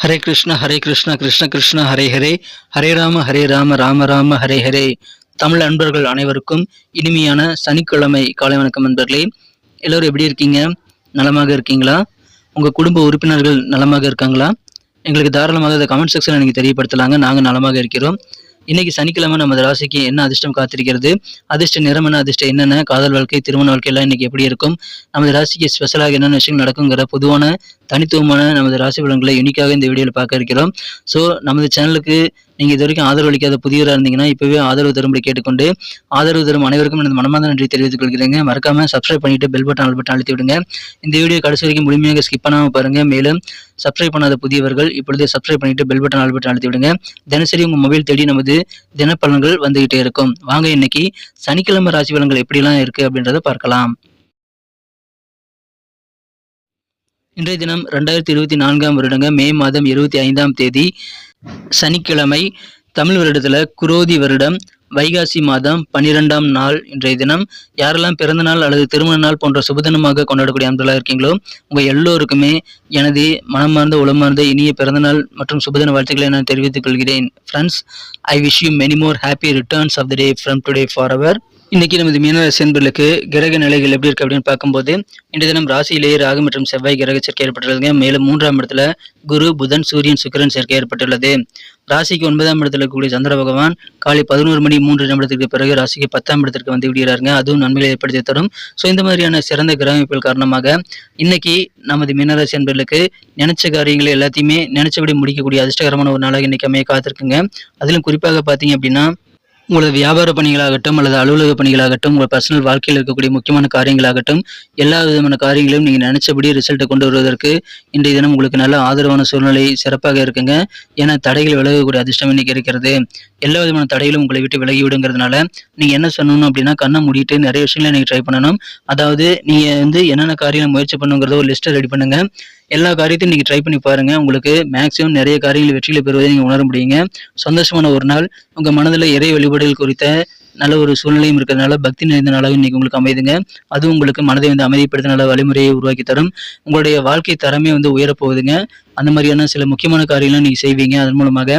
ஹரே கிருஷ்ண கிருஷ்ண கிருஷ்ண ஹரே ஹரே, ஹரே ராம ராம ராம ஹரே ஹரே. தமிழ் அன்பர்கள் அனைவருக்கும் இனிமையான சனிக்கிழமை காலை வணக்கம் நண்பர்களே. எல்லோரும் எப்படி இருக்கீங்க? நலமாக இருக்கீங்களா? உங்கள் குடும்ப உறுப்பினர்கள் நலமாக இருக்காங்களா? எங்களுக்கு தாராளமாக அதை கமெண்ட் செக்ஷனில் நீங்கள் தெரியப்படுத்தலாங்க. நாங்கள் நலமாக இருக்கிறோம். இன்னைக்கு சனிக்கிழமை நமது ராசிக்கு என்ன அதிர்ஷ்டம் காத்திருக்கிறது, அதிர்ஷ்ட நிறம் என்ன, அதிர்ஷ்டம் என்னென்ன, காதல் வாழ்க்கை, திருமண வாழ்க்கை எல்லாம் இன்னைக்கு எப்படி இருக்கும், நமது ராசிக்கு ஸ்பெஷலாக என்னென்ன விஷயங்கள் நடக்குங்கிற பொதுவான தனித்துவமான நமது ராசி பலன்களை யூனிக்காக இந்த வீடியோவில் பார்க்க இருக்கிறோம். ஸோ நமது சேனலுக்கு நீங்கள் இது வரைக்கும் ஆதரவு அளிக்காத புதியவராக இருந்தீங்கன்னா இப்போவே ஆதரவு தரும்படி கேட்டுக்கொண்டு, ஆதரவு தரும் அனைவருக்கும் எனது மனமார்ந்த நன்றி தெரிவித்துக் கொள்கிறேங்க. மறக்காம சப்ஸ்கிரைப் பண்ணிட்டு பெல் பட்டன் ஆல் பட்டன் அழுத்தி விடுங்க. இந்த வீடியோ கடைசி வரைக்கும் முழுமையாக ஸ்கிப் பண்ணாமல் பாருங்க. மேலும் சப்ஸ்கிரைப் பண்ணாத புதியவர்கள் இப்பொழுது சப்ஸ்கிரைப் பண்ணிட்டு பெல் பட்டன் ஆல் பட்டன் அழுத்தி விடுங்க. தினசரி உங்கள் மொபைல் தேடி நமது தினப்பலன்கள் வந்துகிட்டே இருக்கும். வாங்க இன்னைக்கு சனிக்கிழமை ராசி பலன்கள் எப்படிலாம் இருக்கு அப்படின்றத பார்க்கலாம். இன்றைய தினம் 2024 வருடங்க மே மாதம் 25ஆம் தேதி சனிக்கிழமை. தமிழ் வருடத்துல குரோதி வருடம் வைகாசி மாதம் 12ஆம் நாள் இன்றைய தினம். யாரெல்லாம் பிறந்த நாள் அல்லது திருமண நாள் போன்ற சுபதினமாக கொண்டாடக்கூடிய அன்பர்களாக இருக்கீங்களோ உங்க எல்லோருக்குமே எனது மனமார்ந்த உளமார்ந்த இனிய பிறந்தநாள் மற்றும் சுபதின வாழ்த்துக்களை நான் தெரிவித்துக் கொள்கிறேன். Friends, I wish you many more happy returns of the day from today for ever. இன்னைக்கு நமது மீனராசி அன்பர்களுக்கு கிரக நிலைகள் எப்படி இருக்கு அப்படின்னு பார்க்கும்போது, இன்றைய தினம் ராசியிலேயே ராகு மற்றும் செவ்வாய் கிரக சேர்க்கை ஏற்பட்டுள்ளதுங்க. மேலும் 3ஆம் இடத்துல குரு, புதன், சூரியன், சுக்கிரன் சேர்க்கை ஏற்பட்டுள்ளது. ராசிக்கு 9ஆம் இடத்துல இருக்கக்கூடிய சந்திர பகவான் காலை 11:03 பிறகு ராசிக்கு 10ஆம் இடத்திற்கு வந்து விடுகிறாருங்க. அதுவும் நன்மைகளை ஏற்படுத்தி தரும். ஸோ இந்த மாதிரியான சிறந்த கிரக அமைப்புகள் காரணமாக இன்னைக்கு நமது மீனராசி அன்பர்களுக்கு நினைச்ச காரியங்களை எல்லாத்தையுமே நினைச்சபடி முடிக்கக்கூடிய அதிர்ஷ்டகரமான ஒரு நாளாக இன்னைக்கு அமைய காத்திருக்குங்க. அதிலும் குறிப்பாக பார்த்தீங்க அப்படின்னா, உங்களது வியாபார பணிகளாகட்டும் அல்லது அலுவலக பணிகளாகட்டும், உங்கள் பர்சனல் வாழ்க்கையில் இருக்கக்கூடிய முக்கியமான காரியங்களாகட்டும், எல்லா விதமான காரியங்களையும் நீங்கள் நினைச்சபடி ரிசல்ட்டை கொண்டு வருவதற்கு இன்றைய தினம் உங்களுக்கு நல்ல ஆதரவான சூழ்நிலை சிறப்பாக இருக்குங்க. ஏன்னா தடைகள் விலகக்கூடிய அதிர்ஷ்டம் இன்னைக்கு இருக்கிறது. எல்லா விதமான தடைகளும் உங்களை விட்டு விலகி விடுங்கிறதுனால நீங்கள் என்ன சொல்லணும் அப்படின்னா, கண்ணை மூடிட்டு நிறைய விஷயங்களை நீங்கள் ட்ரை பண்ணணும். அதாவது நீங்கள் என்னென்ன காரியம் முயற்சி பண்ணுங்கிறத ஒரு லிஸ்ட்டை ரெடி பண்ணுங்க. எல்லா காரியத்தையும் நீங்கள் ட்ரை பண்ணி பாருங்கள். உங்களுக்கு மேக்ஸிமம் நிறைய காரியங்கள் வெற்றியில் பெறுவதை நீங்கள் உணர முடியுங்க. சந்தோஷமான ஒரு நாள். உங்கள் மனதில் இறை வழிபாடுகள் குறித்த நல்ல ஒரு சூழ்நிலையும் இருக்கிறதுனால பக்தி நிறைந்த நாளாக இன்னைக்கு உங்களுக்கு அமைதுங்க. அதுவும் உங்களுக்கு மனதை அமைதிப்படுத்த நல்ல வழிமுறையை உருவாக்கி தரும். உங்களுடைய வாழ்க்கை தரமே உயரப்போகுதுங்க. அந்த மாதிரியான சில முக்கியமான காரியங்களும் நீங்கள் செய்வீங்க. அதன் மூலமாக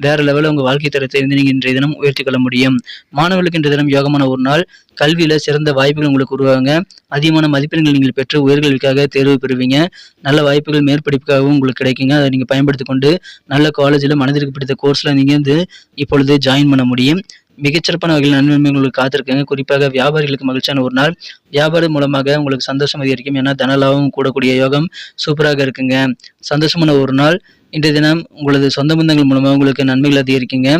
வேற லெவலில் உங்கள் வாழ்க்கை தரத்தை நீங்கள் இன்றைய தினம் உயர்த்தி கொள்ள முடியும். மாணவர்களுக்கு இன்றைய தினம் யோகமான ஒரு நாள். கல்வியில் சிறந்த வாய்ப்புகள் உங்களுக்கு உருவாகுங்க. அதிகமான மதிப்பெண்கள் நீங்கள் பெற்று உயர்கல்விக்காக தேர்வு பெறுவீங்க. நல்ல வாய்ப்புகள் மேற்படிப்புக்காகவும் உங்களுக்கு கிடைக்குங்க. அதை நீங்கள் பயன்படுத்தி கொண்டு நல்ல காலேஜில் மனதிற்கு பிடித்த கோர்ஸில் நீங்கள் இப்பொழுது ஜாயின் பண்ண முடியும். மிகச்சிறப்பான வகையில் நன்மை உங்களுக்கு காத்திருக்குங்க. குறிப்பாக வியாபாரிகளுக்கு மகிழ்ச்சியான ஒரு நாள். வியாபாரம் மூலமாக உங்களுக்கு சந்தோஷம் அதிகரிக்கும். ஏன்னா தனலாபம் கூடக்கூடிய யோகம் சூப்பராக இருக்குங்க. சந்தோஷமான ஒரு நாள். இன்றைய தினம் உங்களது சொந்த பந்தங்கள் மூலமாக உங்களுக்கு நன்மைகள் அதிகரிக்குங்க.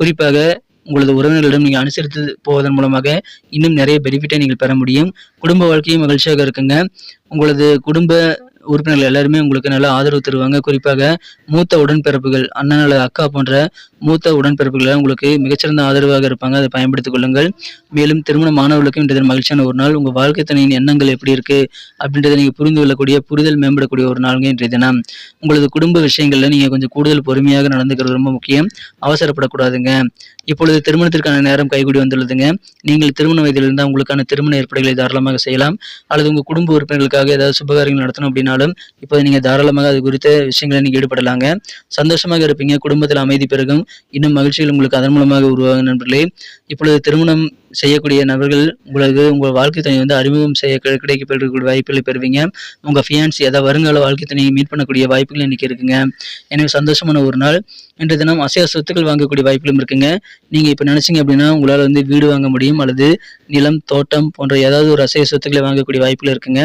குறிப்பாக உங்களது உறவினர்களிடம் நீங்கள் அனுசரித்து போவதன் மூலமாக இன்னும் நிறைய பெனிஃபிட்டை நீங்கள் பெற முடியும். குடும்ப வாழ்க்கையும் மகிழ்ச்சியாக இருக்குங்க. உங்களது குடும்ப உறுப்பினர்கள் எல்லாருமே உங்களுக்கு நல்ல ஆதரவு தருவாங்க. குறிப்பாக மூத்த உடன்பிறப்புகள், அண்ணன் அல்லது அக்கா போன்ற மூத்த உடன்பிறப்புகள் உங்களுக்கு மிகச்சிறந்த ஆதரவாக இருப்பாங்க. அதை பயன்படுத்திக் கொள்ளுங்கள். மேலும் திருமண மாணவர்களுக்கும் இன்றைய மகிழ்ச்சியான ஒரு நாள். உங்கள் வாழ்க்கை துணையின் எண்ணங்கள் எப்படி இருக்கு அப்படின்றத நீங்கள் புரிந்து கொள்ளக்கூடிய, புரிதல் மேம்படக்கூடிய ஒரு நாளுங்க இன்றைய தினம். உங்களது குடும்ப விஷயங்கள்ல நீங்க கொஞ்சம் கூடுதல் பொறுமையாக நடந்துக்கிறது ரொம்ப முக்கியம். அவசரப்படக்கூடாதுங்க. இப்பொழுது திருமணத்திற்கான நேரம் கைகூடி வந்துள்ளதுங்க. நீங்கள் திருமண வயதில் இருந்தால் உங்களுக்கான திருமண ஏற்பாடுகளை தாராளமாக செய்யலாம். அல்லது உங்கள் குடும்ப உறுப்பினர்களுக்காக ஏதாவது சுபகாரியங்கள் நடத்தணும் அப்படின்னாலும் இப்போது நீங்கள் தாராளமாக அது குறித்த விஷயங்களை நீங்கள் ஈடுபடலாங்க. சந்தோஷமாக இருப்பீங்க. குடும்பத்தில் அமைதி பெருகும். இன்னும் மகிழ்ச்சிகள் உங்களுக்கு அதன் மூலமாக உருவாகும் நண்பர்களே. இப்பொழுது திருமணம் செய்யக்கூடிய நபர்கள் உங்கள் வாழ்க்கை துணை அறிமுகம் செய்ய கிடைக்கப்படக்கூடிய வாய்ப்புகளை பெறுவீங்க. உங்கள் ஃபியான்சி அதாவது வருங்கால வாழ்க்கை துணையை மீட் பண்ணக்கூடிய வாய்ப்புகள் இன்னைக்கு இருக்குங்க. எனவே சந்தோஷமான ஒரு நாள். இன்றைய தினம் அசைய சொத்துக்கள் வாங்கக்கூடிய வாய்ப்புகளும் இருக்குங்க. நீங்க இப்ப நினைச்சீங்க அப்படின்னா உங்களால வீடு வாங்க முடியும், அல்லது நிலம், தோட்டம் போன்ற ஏதாவது ஒரு அசைய சொத்துக்களை வாங்கக்கூடிய வாய்ப்புகள் இருக்குங்க.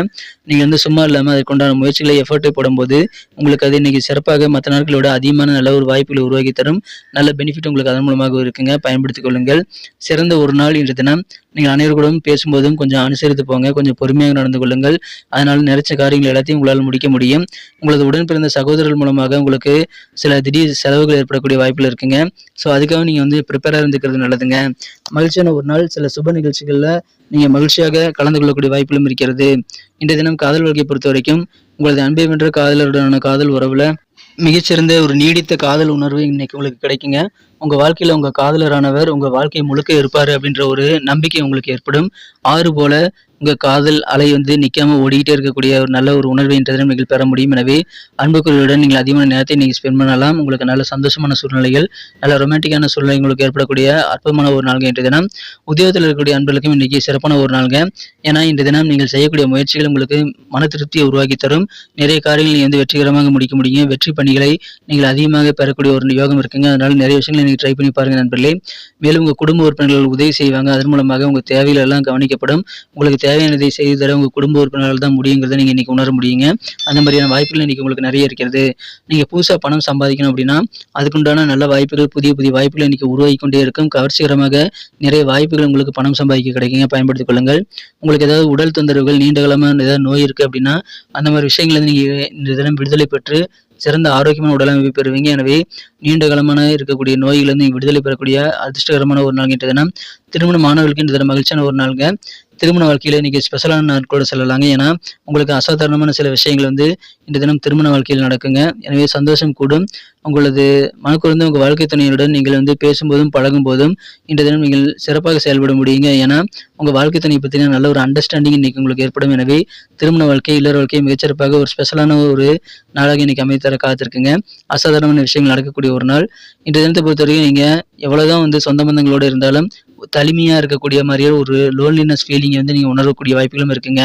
நீங்க சும்மா இல்லாம அதற்குண்டான முயற்சிகளை எஃபர்ட்டை போடும்போது உங்களுக்கு அது இன்னைக்கு சிறப்பாக மற்ற நாட்களோட அதிகமான நல்ல ஒரு வாய்ப்புகளை உருவாக்கி தரும். நல்ல பெனிஃபிட் உங்களுக்கு அதன் மூலமாக இருக்குங்க. பயன்படுத்திக் கொள்ளுங்கள். சிறந்த ஒரு நாள் இன்றைய தினம். நீங்கள் அனைவருக்கூடவும் பேசும்போதும் கொஞ்சம் அனுசரித்து போங்க. கொஞ்சம் பொறுமையாக நடந்து கொள்ளுங்கள். அதனால நிறைய காரியங்கள் எல்லாத்தையும் உங்களால் முடிக்க முடியும். உங்களது உடன் பிறந்த சகோதரர்கள் மூலமாக உங்களுக்கு சில திடீர் செலவுகள் ஏற்படக்கூடிய வாய்ப்புகள் இருக்குங்க. ஸோ அதுக்காக நீங்கள் ப்ரிப்பேராக இருந்துக்கிறது நல்லதுங்க. மகிழ்ச்சியான ஒரு நாள். சில சுப நிகழ்ச்சிகளில் நீங்கள் மகிழ்ச்சியாக கலந்து கொள்ளக்கூடிய வாய்ப்புகளும் இருக்கிறது. இன்றைய தினம் காதல் வாழ்க்கையை பொறுத்த வரைக்கும் உங்களது அன்பை வென்ற காதலருடனான காதல் உறவுல மிகச்சிறந்த ஒரு நீடித்த காதல் உணர்வு இன்னைக்கு உங்களுக்கு கிடைக்குங்க. உங்க வாழ்க்கையில உங்க காதலரானவர் உங்க வாழ்க்கை முழுக்க இருப்பாரு அப்படின்ற ஒரு நம்பிக்கை உங்களுக்கு ஏற்படும். ஆறு போல உங்கள் காதல் அலை வந்து நிற்காமல் ஓடிக்கிட்டே இருக்கக்கூடிய ஒரு நல்ல ஒரு உணர்வை இன்றைய தினம் நீங்கள் பெற முடியும். எனவே அன்புக்குரியவருடன் நீங்கள் அதிகமான நேரத்தை நீங்கள் ஸ்பெண்ட் பண்ணலாம். உங்களுக்கு நல்ல சந்தோஷமான சூழ்நிலைகள், நல்ல ரொமான்டிக்கான சூழ்நிலை உங்களுக்கு ஏற்படக்கூடிய அற்புதமான ஒரு நாள்ங்க இன்றைய தினம். உத்தியோகத்தில் இருக்கக்கூடிய அன்பர்களுக்கும் இன்றைக்கி சிறப்பான ஒரு நாள்ங்க. ஏன்னா இன்றைய தினம் நீங்கள் செய்யக்கூடிய முயற்சிகள் உங்களுக்கு மன திருப்தியை உருவாக்கி தரும். நிறைய காரியங்கள் நீங்கள் வந்து வெற்றிகரமாக முடிக்க முடியும். வெற்றி பணிகளை நீங்கள் அதிகமாக பெறக்கூடிய ஒரு யோகம் இருக்குங்க. அதனால நிறைய விஷயங்களை நீங்கள் ட்ரை பண்ணி பாருங்க நண்பர்களே. மேலும் உங்கள் குடும்ப உறுப்பினர்கள் உதவி செய்வாங்க. அதன் மூலமாக உங்கள் தேவைகள் எல்லாம் கவனிக்கப்படும். உங்களுக்கு தேவையானதை செய்து தர உங்கள் குடும்ப உறுப்பினர்கள் தான் முடியுங்கிறத நீங்கள் இன்றைக்கி உணர முடியுங்க. அந்த மாதிரியான வாய்ப்புகள் இன்றைக்கி உங்களுக்கு நிறைய இருக்கிறது. நீங்கள் புதுசாக பணம் சம்பாதிக்கணும் அப்படின்னா அதுக்குண்டான நல்ல வாய்ப்புகள், புதிய புதிய வாய்ப்புகள் இன்றைக்கி உருவாகி கொண்டே இருக்கும். கவர்ச்சிகரமாக நிறைய வாய்ப்புகள் உங்களுக்கு பணம் சம்பாதிக்க கிடைக்குங்க. பயன்படுத்திக் கொள்ளுங்கள். உங்களுக்கு ஏதாவது உடல் தொந்தரவுகள், நீண்ட காலமாக ஏதாவது நோய் இருக்குது அப்படின்னா அந்த மாதிரி விஷயங்களை நீங்கள் இந்த தினம் விடுதலை பெற்று சிறந்த ஆரோக்கியமான உடலமைப்பை பெறுவீங்க. எனவே நீண்ட காலமான இருக்கக்கூடிய நோய்களிலிருந்து விடுதலை பெறக்கூடிய அதிர்ஷ்டகரமான ஒரு நாள் இன்றைய தினம். திருமண மாணவர்களுக்கு இந்த தினம் மகிழ்ச்சியான ஒரு நாளுங்க. திருமண வாழ்க்கையில் இன்றைக்கி ஸ்பெஷலான நாட்களோடு செல்லலாங்க. ஏன்னா உங்களுக்கு அசாதாரணமான சில விஷயங்கள் வந்து இந்த தினம் திருமண வாழ்க்கையில் நடக்குங்க. எனவே சந்தோஷம் கூடும். உங்களது மனக்குறந்து உங்கள் வாழ்க்கை துணையுடன் நீங்கள் வந்து பேசும்போதும் பழகும் போதும் இந்த தினம் நீங்கள் சிறப்பாக செயல்பட முடியுங்க. ஏன்னா உங்கள் வாழ்க்கை துணை பற்றின நல்ல ஒரு அண்டர்ஸ்டாண்டிங் இன்றைக்கி உங்களுக்கு ஏற்படும். எனவே திருமண வாழ்க்கை, இல்லற வாழ்க்கை மிகச்சிறப்பாக ஒரு ஸ்பெஷலான ஒரு நாளாக இன்றைக்கி அமைத்தர காத்திருக்குங்க. அசாதாரணமான விஷயங்கள் நடக்கக்கூடிய ஒரு நாள். இந்த தினத்தை பொறுத்தவரைக்கும் நீங்கள் எவ்வளோதான் வந்து சொந்த பந்தங்களோடு இருந்தாலும் தனிமையாக இருக்கக்கூடிய மாதிரியே ஒரு லோன்லினஸ் ஃபீலிங்கை வந்து நீங்கள் உணரக்கூடிய வாய்ப்புகளும் இருக்குங்க.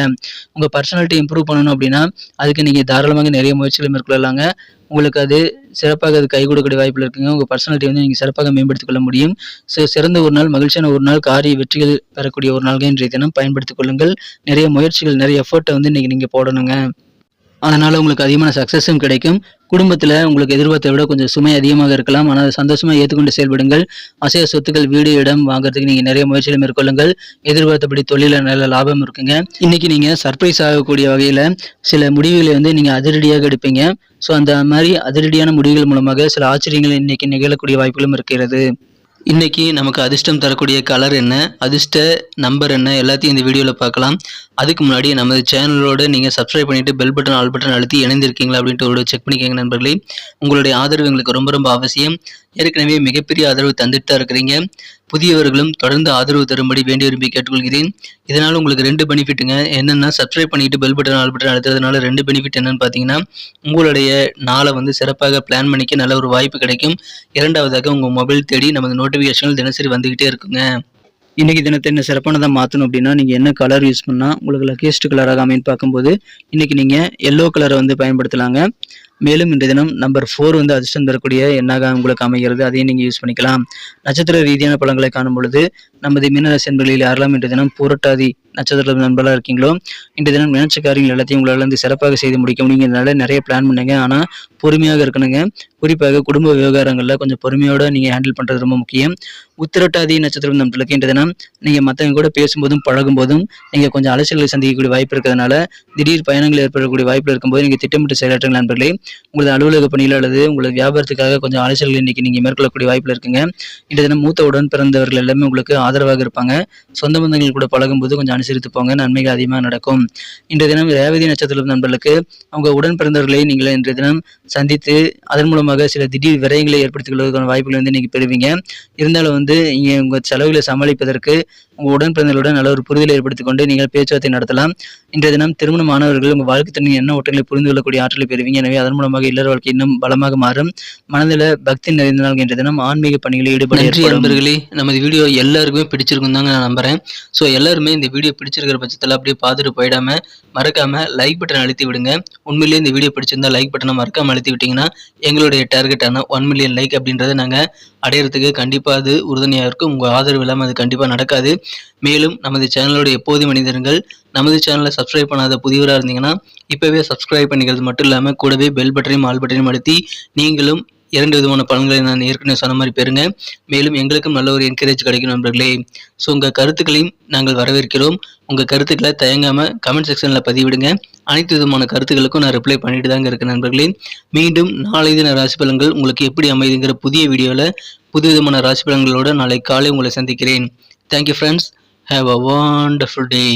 உங்கள் பர்சனாலிட்டி இம்ப்ரூவ் பண்ணணும் அப்படின்னா அதுக்கு நீங்கள் தாராளமாக நிறைய முயற்சிகளை மேற்கொள்ளலாங்க. உங்களுக்கு அது சிறப்பாக அது கை கொடுக்கக்கூடிய வாய்ப்புகள் இருக்குங்க. உங்கள் பர்சனாலிட்டி வந்து நீங்கள் சிறப்பாக மேம்படுத்திக் கொள்ள முடியும். சிறந்த ஒரு நாள், மகிழ்ச்சியான ஒரு நாள், காரிய வெற்றிகள் பெறக்கூடிய ஒரு நாள்கள் இன்றைய தினம் பயன்படுத்திக் கொள்ளுங்கள். நிறைய முயற்சிகள், நிறைய எஃபர்ட்டை வந்து இன்றைக்கி நீங்கள் போடணுங்க. அதனால் உங்களுக்கு அதிகமான சக்ஸஸும் கிடைக்கும். குடும்பத்தில் உங்களுக்கு எதிர்பார்த்தை விட கொஞ்சம் சுமை அதிகமாக இருக்கலாம். ஆனால் அதை சந்தோஷமாக ஏற்றுக்கொண்டு செயல்படுங்கள். அசைய சொத்துக்கள், வீடு, இடம் வாங்குறதுக்கு நீங்கள் நிறைய முயற்சிகளை மேற்கொள்ளுங்கள். எதிர்பார்த்தபடி தொழிலில் நல்ல லாபம் இருக்குங்க. இன்றைக்கி நீங்கள் சர்ப்ரைஸ் ஆகக்கூடிய வகையில் சில முடிவுகளை வந்து நீங்கள் அதிரடியாக எடுப்பீங்க. ஸோ அந்த மாதிரி அதிரடியான முடிவுகள் மூலமாக சில ஆச்சரியங்கள் இன்றைக்கி நிகழக்கூடிய வாய்ப்புகளும் இருக்கிறது. இன்றைக்கி நமக்கு அதிர்ஷ்டம் தரக்கூடிய கலர் என்ன, அதிர்ஷ்ட நம்பர் என்ன, எல்லாத்தையும் இந்த வீடியோவில் பார்க்கலாம். அதுக்கு முன்னாடி நமது சேனலோடு நீங்கள் சப்ஸ்கிரைப் பண்ணிவிட்டு பெல் பட்டன், ஆல் பட்டன் அழுத்தி இணைந்திருக்கீங்களா அப்படின்ட்டு ஒரு செக் பண்ணிக்கோங்க நண்பர்களே. உங்களுடைய ஆதரவு எங்களுக்கு ரொம்ப ரொம்ப அவசியம். ஏற்கனவே மிகப்பெரிய ஆதரவு தந்துட்டு தான் இருக்கிறீங்க. புதியவர்களும் தொடர்ந்து ஆதரவு தரும்படி வேண்டி விரும்பி கேட்டுக்கொள்கிறேன். இதனால் உங்களுக்கு 2 பெனிஃபிட்டுங்க. என்னென்னா சப்ஸ்கிரைப் பண்ணிவிட்டு பெல் பட்டன், ஆல் பட்டன் அழுத்துறதுனால 2 பெனிஃபிட் என்னென்னு பார்த்தீங்கன்னா, உங்களுடைய நாளை வந்து சிறப்பாக பிளான் பண்ணிக்க நல்ல ஒரு வாய்ப்பு கிடைக்கும். இரண்டாவதாக உங்கள் மொபைல் தேடி நமது நோட்டிஃபிகேஷன்கள் தினசரி வந்துக்கிட்டே இருக்குங்க. இன்றைக்கி தினத்தை என்ன சிறப்பானதாக மாற்றணும் அப்படின்னா நீங்கள் என்ன கலர் யூஸ் பண்ணால் உங்களுக்கு லக்கியஸ்ட் கலராக அமைன்னு பார்க்கும்போது இன்றைக்கி நீங்கள் எல்லோ கலரை வந்து பயன்படுத்தலாங்க. மேலும் இன்றைய தினம் நம்பர் 4 வந்து அதிர்ஷ்டம் தரக்கூடிய எண்ணாக உங்களுக்கு அமைகிறது. அதையும் நீங்கள் யூஸ் பண்ணிக்கலாம். நட்சத்திர ரீதியான பலன்களை காணும் பொழுது நமது மீனராசி என்பர்களில் யாரெல்லாம் இன்றைய தினம் பூரட்டாதி நட்சத்திர நண்பர்களாக இருக்கீங்களோ இன்றைய தினம் நினைச்ச காரியங்கள் எல்லாத்தையும் உங்களால் வந்து சிறப்பாக செய்து முடிக்க முடியுங்கிறதுனால நிறைய பிளான் பண்ணுங்க. ஆனால் பொறுமையாக இருக்கணுங்க. குறிப்பாக குடும்ப விவகாரங்களில் கொஞ்சம் பொறுமையோடு நீங்கள் ஹேண்டில் பண்ணுறது ரொம்ப முக்கியம். உத்திரட்டாதி நட்சத்திரம் நண்பர்களுக்கு இன்றைய தினம் நீங்கள் மற்றவங்க கூட பேசும்போதும் பழகும் போதும் நீங்கள் கொஞ்சம் அலைச்சல்களை சந்திக்கக்கூடிய வாய்ப்பு இருக்கிறதுனால திடீர் பயணங்கள் ஏற்படக்கூடிய வாய்ப்பு இருக்கும்போது நீங்கள் திட்டமிட்டு செயலாற்றுங்கள் நண்பர்களே. உங்களது அலுவலக பணியில் அல்லது உங்களது வியாபாரத்துக்காக கொஞ்சம் அலைச்சல்கள் இன்றைக்கி நீங்கள் மேற்கொள்ளக்கூடிய வாய்ப்பில் இருக்குங்க. இன்றைய தினம் மூத்த உடன் பிறந்தவர்கள் எல்லாமே உங்களுக்கு ஆதரவாக இருப்பாங்க. சொந்த பந்தங்கள் கூட பழகும்போது கொஞ்சம் அனுசரித்து போங்க. நன்மைகள் அதிகமாக நடக்கும். இன்றைய தினம் ரேவதி நட்சத்திரம் நண்பர்களுக்கு அவங்க உடன் பிறந்தவர்களை நீங்கள் இன்றைய தினம் சந்தித்து அதன் மூலமாக சில திடீர் விரயங்களை ஏற்படுத்திக் கொள்வதற்கான வாய்ப்புகள் வந்து இன்றைக்கி பெறுவீங்க. இருந்தாலும் வந்து இங்கே உங்கள் செலவுகளை சமாளிப்பதற்கு உங்கள் உடன் பிறந்தவர்களுடன் நல்ல ஒரு புரிதலை ஏற்படுத்திக் கொண்டு நீங்கள் பேச்சுவார்த்தை நடத்தலாம். இன்றைய தினம் திருமண மாணவர்கள் உங்கள் வாழ்க்கை தன்மை என்ன ஓட்டங்களை புரிந்து கொள்ளக்கூடிய ஆற்றலை பெறுவீங்க. எனவே அதன் மூலமாக இல்லற வாழ்க்கை இன்னும் பலமாக மாறும். மனதில் பக்தி நிறைந்த நாள் இன்றைய தினம் ஆன்மீக பணிகளில் ஈடுபட. நண்பர்களே, நமது வீடியோ எல்லாருக்குமே பிடிச்சிருக்கும் தாங்க நான் நம்புறேன். ஸோ எல்லாருமே இந்த வீடியோ பிடிச்சிருக்கிற பட்சத்தில் அப்படியே பார்த்துட்டு போயிடாம மறக்காம லைக் பட்டன் அழுத்தி விடுங்க. உண்மையிலேயே இந்த வீடியோ பிடிச்சிருந்தா லைக் பட்டனை மறக்காம அழுத்தி விட்டீங்கன்னா எங்களுடைய டார்கெட்டான 1 மில்லியன் லைக் அப்படின்றத நாங்கள் அடையிறதுக்கு கண்டிப்பாக அது உறுதுணையாக இருக்கும். உங்கள் ஆதரவு இல்லாமல் அது கண்டிப்பாக நடக்காது. மேலும் நமது சேனலோட எப்போதும் மனிதர்கள் நமது சேனலை சப்ஸ்கிரைப் பண்ணாத புதியவராக இருந்தீங்கன்னா இப்போவே சப்ஸ்கிரைப் பண்ணிக்கிறது மட்டும் இல்லாமல் கூடவே பெல் பட்டனையும் ஆல் பட்டனையும் அழுத்தி நீங்களும் 2 விதமான பலன்களை நான் ஏற்கனவே சொன்ன மாதிரி பெறுங்க. மேலும் எங்களுக்கும் நல்ல ஒரு என்கரேஜ் கிடைக்கும் நண்பர்களே. ஸோ உங்கள் கருத்துக்களையும் நாங்கள் வரவேற்கிறோம். உங்கள் கருத்துக்களை தயங்காமல் கமெண்ட் செக்ஷனில் பதிவிடுங்க. அனைத்து விதமான கருத்துக்களுக்கும் நான் ரிப்ளை பண்ணிட்டு தாங்க இருக்கேன் நண்பர்களே. மீண்டும் நாளை தின ராசி பலன்கள் உங்களுக்கு எப்படி அமைதுங்கிற புதிய வீடியோவில் புது விதமான ராசி பலன்களோடு நாளை காலை உங்களை சந்திக்கிறேன். Thank you friends. Have a wonderful day.